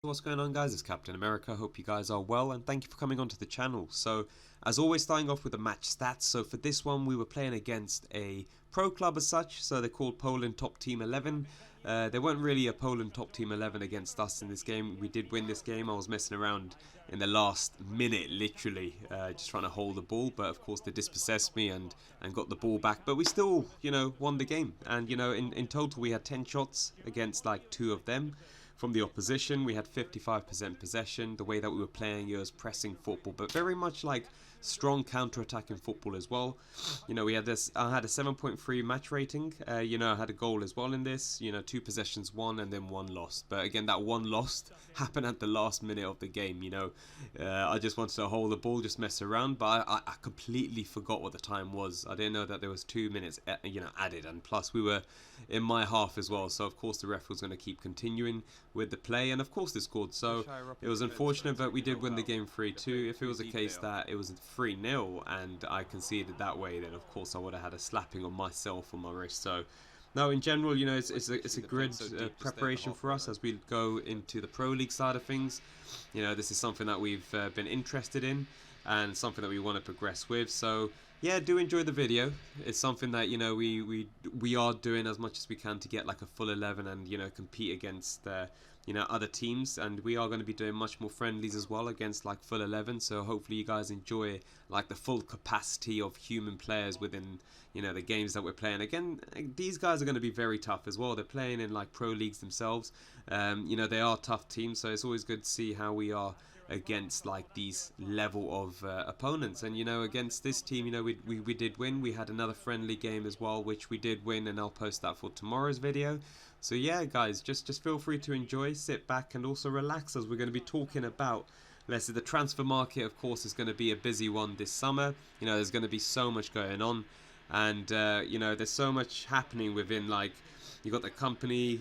What's going on, guys? It's Captain America. Hope you guys are well, and thank you for coming onto the channel. So as always, starting off with the match stats. So for this one we were playing against a pro club as such, so they're called Poland Top Team 11. They weren't really a Poland Top Team 11 against us in this game. We did win this game. I was messing around in the last minute, literally, just trying to hold the ball, but of course they dispossessed me and got the ball back. But we still, won the game. And in total we had 10 shots against like 2 of them from the opposition. We had 55% possession. The way that we were playing, it was pressing football, but very much like strong counter-attacking football as well. We had this. I had a 7.3 match rating. I had a goal as well in this. 2 possessions won and then 1 lost. But again, that 1 lost happened at the last minute of the game. I just wanted to hold the ball, just mess around, but I completely forgot what the time was. I didn't know that there was 2 minutes, added, and plus we were in my half as well. So of course the ref was going to keep continuing with the play, and of course they scored. So it was unfortunate, but we did win the game 3-2. If it was a case that it was 3-0 and I conceded that way, then of course I would have had a slapping on myself on my wrist. So no, in general, it's a good preparation for us as we go into the Pro League side of things. This is something that we've been interested in and something that we want to progress with. So yeah, do enjoy the video. It's something that we are doing as much as we can to get like a full 11 and compete against other teams, and we are going to be doing much more friendlies as well against like full 11. So hopefully you guys enjoy like the full capacity of human players within the games that we're playing. Again, these guys are going to be very tough as well. They're playing in like pro leagues themselves. They are tough teams, so it's always good to see how we are against like these level of opponents. And against this team, we did win. We had another friendly game as well, which we did win, and I'll post that for tomorrow's video. So yeah, guys, just feel free to enjoy, sit back, and also relax, as we're going to be talking about, let's say, the transfer market. Of course, is going to be a busy one this summer. There's going to be so much going on, and there's so much happening within, like, you got the company,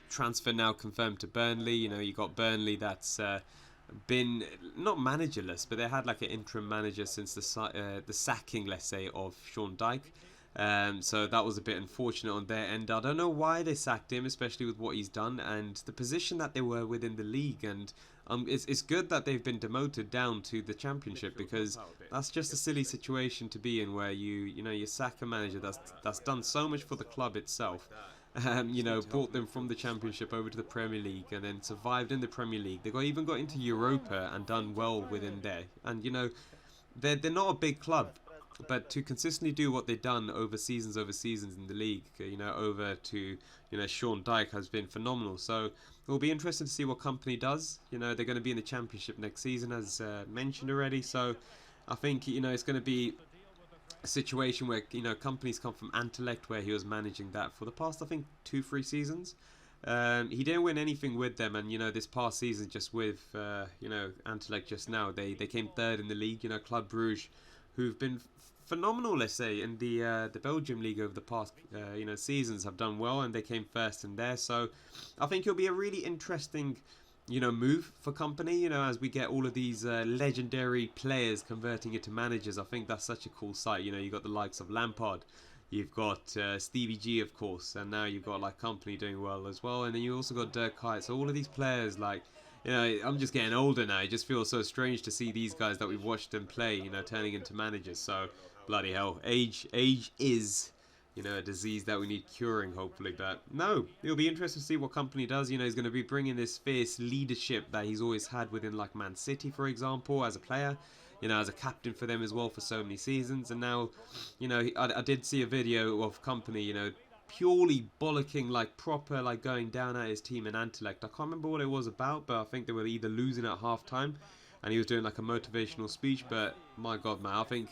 transfer now confirmed to Burnley. You got Burnley that's been not managerless, but they had like an interim manager since the sacking, let's say, of Sean Dyche. So that was a bit unfortunate on their end. I don't know why they sacked him, especially with what he's done and the position that they were within the league. And it's good that they've been demoted down to the Championship, because that's just a silly situation to be in, where you sack a manager that's done so much for the club itself. Brought them from the Championship over to the Premier League and then survived in the Premier League. They even got into Europa and done well within there. And they're not a big club, but to consistently do what they've done over seasons in the league, over to Sean Dyche, has been phenomenal. So it'll be interesting to see what company does. They're going to be in the Championship next season, as mentioned already. So I think it's going to be a situation where companies come from Anderlecht, where he was managing that for the past, I think, 2-3 seasons. He didn't win anything with them, and this past season, just with Anderlecht, just now they came third in the league. Club Brugge, who've been phenomenal, let's say, in the Belgium league over the past seasons, have done well, and they came first in there. So I think it'll be a really interesting move for company, as we get all of these legendary players converting into managers. I think that's such a cool sight. You got the likes of Lampard, you've got Stevie G, of course, and now you've got like company doing well as well, and then you also got Dirk Kuyt. So all of these players, like, I'm just getting older now. It just feels so strange to see these guys that we've watched them play, turning into managers. So bloody hell, age is a disease that we need curing, hopefully. But no, it'll be interesting to see what company does. He's going to be bringing this fierce leadership that he's always had within, like, Man City, for example, as a player, as a captain for them as well for so many seasons. And now, I did see a video of company, purely bollocking, like, proper, like, going down at his team in Anderlecht. I can't remember what it was about, but I think they were either losing at half-time, and he was doing like a motivational speech. But my God, man, I think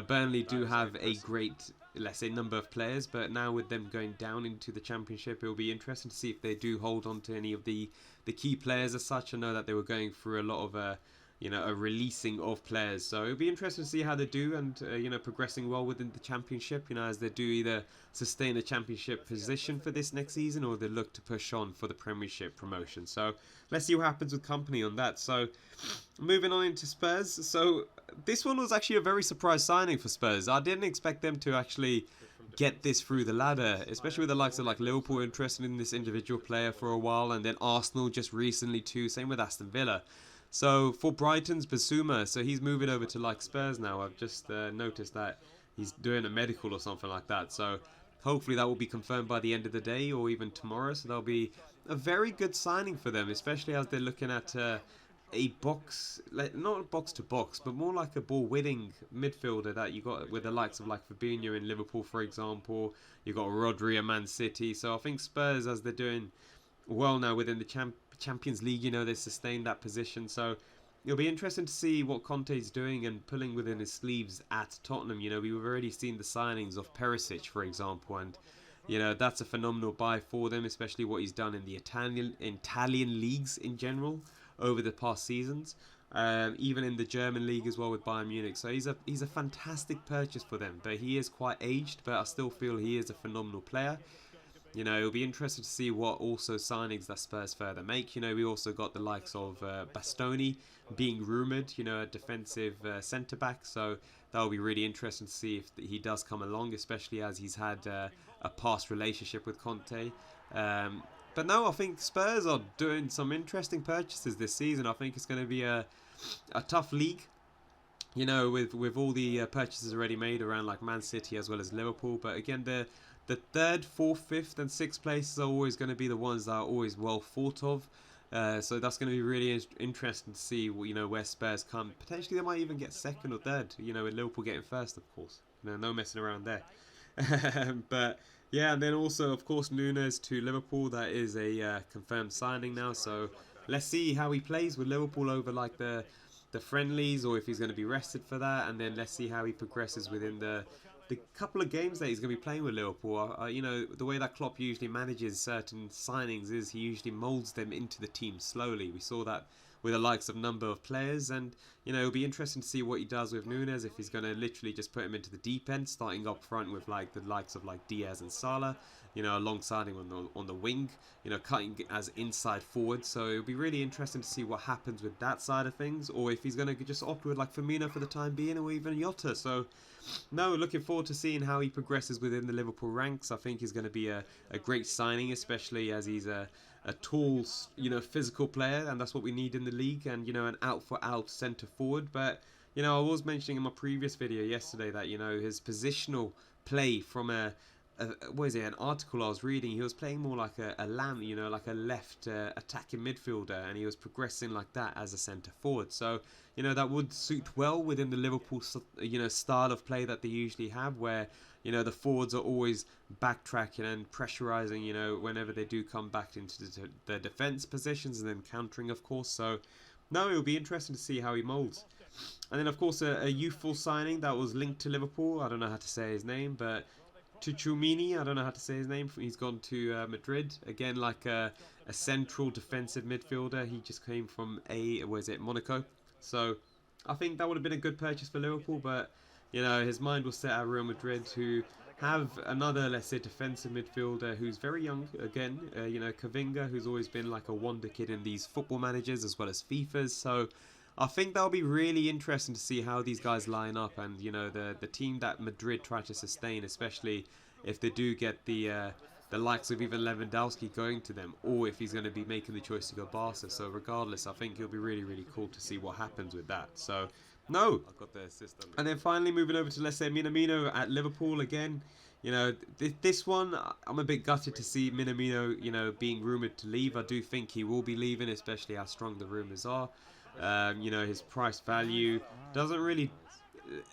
Burnley do have a great, let's say, number of players, but now with them going down into the Championship, it will be interesting to see if they do hold on to any of the key players as such. I know that they were going through a lot of a releasing of players, so it'll be interesting to see how they do, and progressing well within the Championship, as they do either sustain a Championship position for this next season, or they look to push on for the Premiership promotion. So let's see what happens with company on that. So moving on into Spurs. So this one was actually a very surprise signing for Spurs. I didn't expect them to actually get this through the ladder, especially with the likes of like Liverpool interested in this individual player for a while, and then Arsenal just recently too. Same with Aston Villa. So for Brighton's Basuma, so he's moving over to like Spurs now. I've just noticed that he's doing a medical or something like that. So hopefully that will be confirmed by the end of the day or even tomorrow. So that'll be a very good signing for them, especially as they're looking at a box, like not box to box, but more like a ball-winning midfielder that you got with the likes of like Fabinho in Liverpool, for example. You got Rodri at Man City. So I think Spurs, as they're doing well now within the Champions League, you know, they sustained that position. So it'll be interesting to see what Conte's doing and pulling within his sleeves at Tottenham. You know, we've already seen the signings of Perisic, for example, and you know that's a phenomenal buy for them, especially what he's done in the Italian leagues in general over the past seasons, even in the German league as well with Bayern Munich. So he's a fantastic purchase for them. But he is quite aged, but I still feel he is a phenomenal player. You know, it'll be interesting to see what also signings that Spurs further make. You know, we also got the likes of Bastoni being rumoured, you know, a defensive centre-back. So that'll be really interesting to see if he does come along, especially as he's had a past relationship with Conte. But no, I think Spurs are doing some interesting purchases this season. I think it's going to be a tough league, you know, with all the purchases already made around like Man City as well as Liverpool. But again, the third, fourth, fifth and sixth places are always going to be the ones that are always well thought of. So that's going to be really interesting to see, you know, where Spurs come. Potentially they might even get second or third, you know, with Liverpool getting first, of course. You know, no messing around there. But yeah, and then also, of course, Nunes to Liverpool. That is a confirmed signing now. So let's see how he plays with Liverpool over like the friendlies, or if he's going to be rested for that. And then let's see how he progresses within the couple of games that he's going to be playing with Liverpool. You know, the way that Klopp usually manages certain signings is he usually moulds them into the team slowly. We saw that with the likes of number of players, and you know, it'll be interesting to see what he does with Nunes, if he's going to literally just put him into the deep end, starting up front with like the likes of like Diaz and Salah, you know, alongside him on the wing, you know, cutting as inside forward. So it'll be really interesting to see what happens with that side of things, or if he's going to just opt with like Firmino for the time being, or even Jota. So no, looking forward to seeing how he progresses within the Liverpool ranks. I think he's going to be a great signing, especially as he's a tall, you know, physical player, and that's what we need in the league, and you know, an out-for-out centre forward. But you know, I was mentioning in my previous video yesterday that, you know, his positional play from what is it, an article I was reading, he was playing more like a lamb, you know, like a left attacking midfielder, and he was progressing like that as a centre forward. So you know, that would suit well within the Liverpool, you know, style of play that they usually have, where you know the forwards are always backtracking and pressurising, you know, whenever they do come back into their defence positions, and then countering, of course. So no, it'll be interesting to see how he moulds. And then of course a youthful signing that was linked to Liverpool. I don't know how to say his name, but Tchouaméni, I don't know how to say his name. He's gone to Madrid again, like a central defensive midfielder. He just came from Monaco. So I think that would have been a good purchase for Liverpool, but you know, his mind was set at Real Madrid, who have another, let's say, defensive midfielder who's very young again. You know, Kavinga, who's always been like a wonder kid in these football managers as well as FIFA's. So I think that'll be really interesting to see how these guys line up, and you know, the team that Madrid try to sustain, especially if they do get the likes of even Lewandowski going to them, or if he's going to be making the choice to go Barca. So regardless, I think it'll be really, really cool to see what happens with that. So no, I got the assist. And then finally moving over to, let's say, Minamino at Liverpool again. You know, this one, I'm a bit gutted to see Minamino, you know, being rumoured to leave. I do think he will be leaving, especially how strong the rumours are. You know, his price value doesn't really,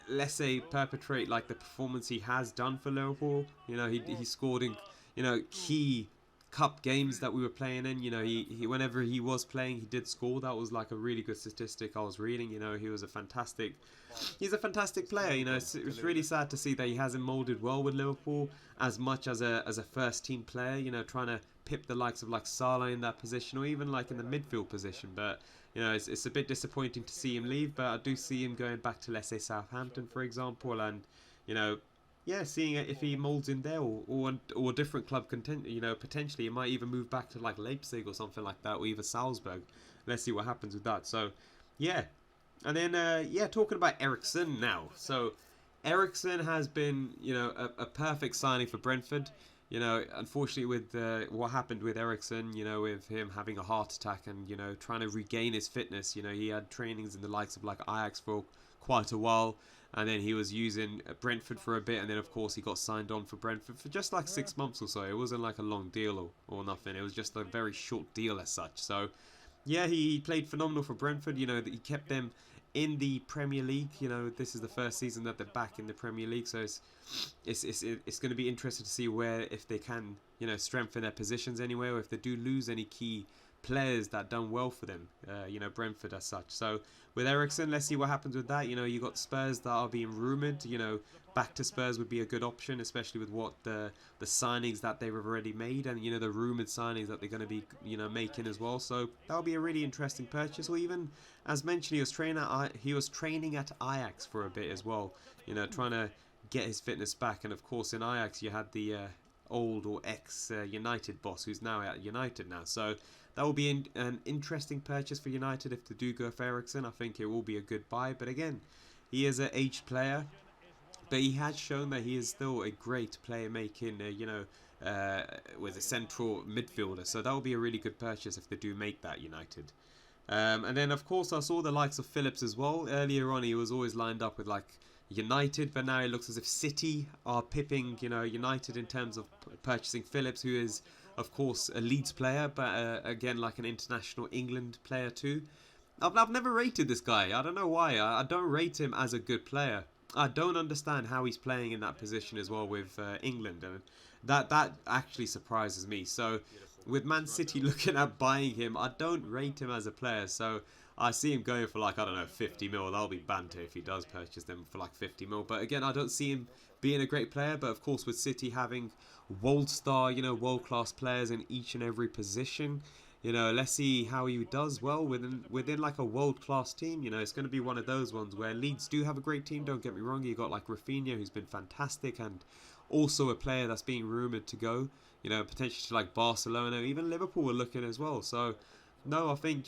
let's say, perpetrate like the performance he has done for Liverpool. You know, he scored in, you know, key cup games that we were playing in. You know, he whenever he was playing, he did score. That was like a really good statistic I was reading. You know, he's a fantastic player. You know, it's really sad to see that he hasn't moulded well with Liverpool as much as a first team player. You know, trying to pip the likes of like Salah in that position, or even like in the midfield position. But you know, it's a bit disappointing to see him leave. But I do see him going back to, let's say, Southampton, for example, and you know, yeah, seeing if he moulds in there, or a different club you know, potentially he might even move back to like Leipzig or something like that, or even Salzburg. Let's see what happens with that. So yeah, and then yeah, talking about Eriksen now. So Ericsson has been, a perfect signing for Brentford. Unfortunately, with what happened with Ericsson, with him having a heart attack and trying to regain his fitness, he had trainings in the likes of like Ajax for quite a while, and then he was using Brentford for a bit, and then of course he got signed on for Brentford for just like 6 months or so. It wasn't like a long deal or nothing. It was just a very short deal as such. So yeah, he played phenomenal for Brentford. He kept them in the Premier League. This is the first season that they're back in the Premier League, so it's going to be interesting to see where, if they can, strengthen their positions anyway, or if they do lose any key players that done well for them, Brentford as such. So with Ericsson, let's see what happens with that. You got Spurs that are being rumoured. Back to Spurs would be a good option, especially with what the signings that they've already made, and the rumoured signings that they're going to be making as well. So that'll be a really interesting purchase. Or even, as mentioned, he was training at Ajax for a bit as well. Trying to get his fitness back. And of course, in Ajax, you had the old or ex United boss, who's now at United now. So that will be an interesting purchase for United if they do go for Ericsson. I think it will be a good buy. But again, he is an aged player, but he has shown that he is still a great player making, with a central midfielder. So that will be a really good purchase if they do make that, United. And then, of course, I saw the likes of Phillips as well. Earlier on, he was always lined up with like United, but now it looks as if City are pipping, United in terms of purchasing Phillips, who is, of course, a Leeds player, but again, like an international England player too. I've never rated this guy. I don't know why. I don't rate him as a good player. I don't understand how he's playing in that position as well with England, and that actually surprises me. So with Man City looking at buying him, I don't rate him as a player. So I see him going for like, I don't know, 50 mil. That'll be banter if he does purchase them for like 50 mil. But again, I don't see him being a great player. But of course, with City having world-class players in each and every position, let's see how he does well within like a world-class team. It's going to be one of those ones where Leeds do have a great team, don't get me wrong. You got like Rafinha, who's been fantastic, and also a player that's being rumoured to go, potentially to like Barcelona. Even Liverpool are looking as well. So no, I think,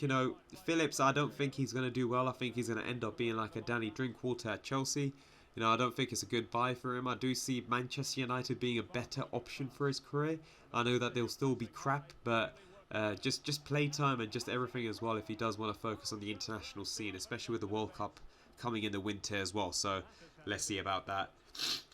Phillips, I don't think he's going to do well. I think he's going to end up being like a Danny Drinkwater at Chelsea. I don't think it's a good buy for him. I do see Manchester United being a better option for his career. I know that they'll still be crap, but just play time and just everything as well if he does want to focus on the international scene, especially with the World Cup coming in the winter as well. So let's see about that.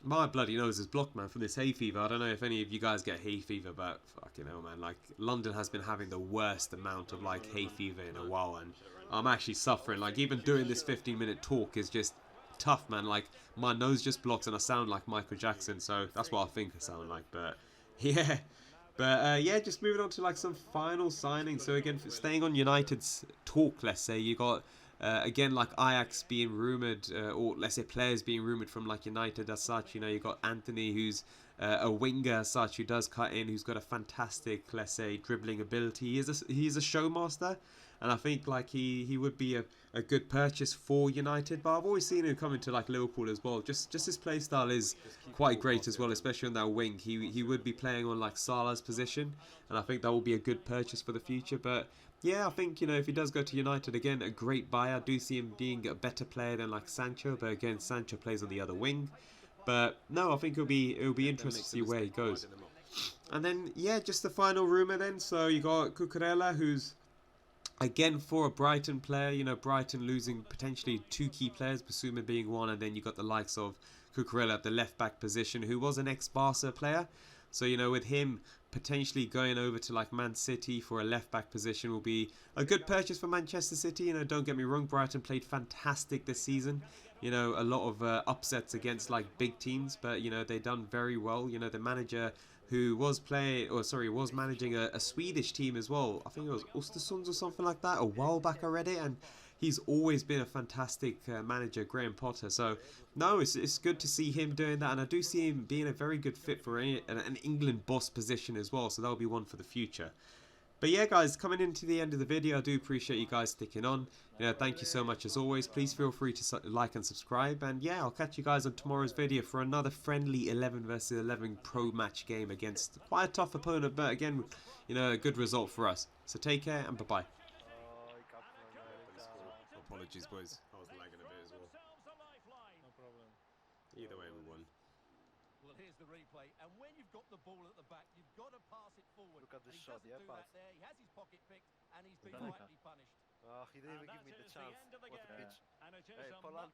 My bloody nose is blocked, man, from this hay fever. I don't know if any of you guys get hay fever, but fucking hell, man. Like, London has been having the worst amount of like hay fever in a while, and I'm actually suffering. Like, even doing this 15-minute talk is just tough, man. Like, my nose just blocks and I sound like Michael Jackson, so that's what I think I sound like. But yeah, yeah, just moving on to like some final signings. So again, staying on United's talk, let's say, you got again, like Ajax being rumoured, or let's say players being rumoured from like United as such. You got Anthony, who's a winger as such, who does cut in, who's got a fantastic, let's say, dribbling ability. He's a showmaster, and I think like he would be a good purchase for United. But I've always seen him coming to like Liverpool as well. Just his play style is quite great as well, especially on that wing. He would be playing on like Salah's position, and I think that will be a good purchase for the future. But yeah, I think, if he does go to United, again, a great buy. I do see him being a better player than like Sancho, but again, Sancho plays on the other wing. But no, I think it'll be interesting to see where he goes. And then yeah, just the final rumour then. So you got Cucurella, who's again for a Brighton player. Brighton losing potentially two key players, Basuma being one, and then you got the likes of Cucurella at the left back position, who was an ex-Barca player. So with him potentially going over to like Man City for a left back position will be a good purchase for Manchester City. Don't get me wrong, Brighton played fantastic this season. A lot of upsets against like big teams, but they done very well. The manager who was managing a Swedish team as well. I think it was Östersunds or something like that. A while back I read it, and he's always been a fantastic manager, Graham Potter. So no, it's good to see him doing that, and I do see him being a very good fit for an England boss position as well. So that'll be one for the future. But yeah, guys, coming into the end of the video, I do appreciate you guys sticking on. Thank you so much as always. Please feel free to like and subscribe. And yeah, I'll catch you guys on tomorrow's video for another friendly 11 versus 11 pro match game against quite a tough opponent. But again, a good result for us. So take care and bye-bye. Apologies, boys. I was lagging a bit as well. Either way, we won. Well, here's the replay, and when you've got the ball at the back, you've got to pass it forward. Look at this shot, He yeah, doesn't do pass. that there. He has his pocket picked, and he's been Daneka. rightly punished. Ah, he didn't even give me the chance. What a bitch. And it is Hey, a Polanto much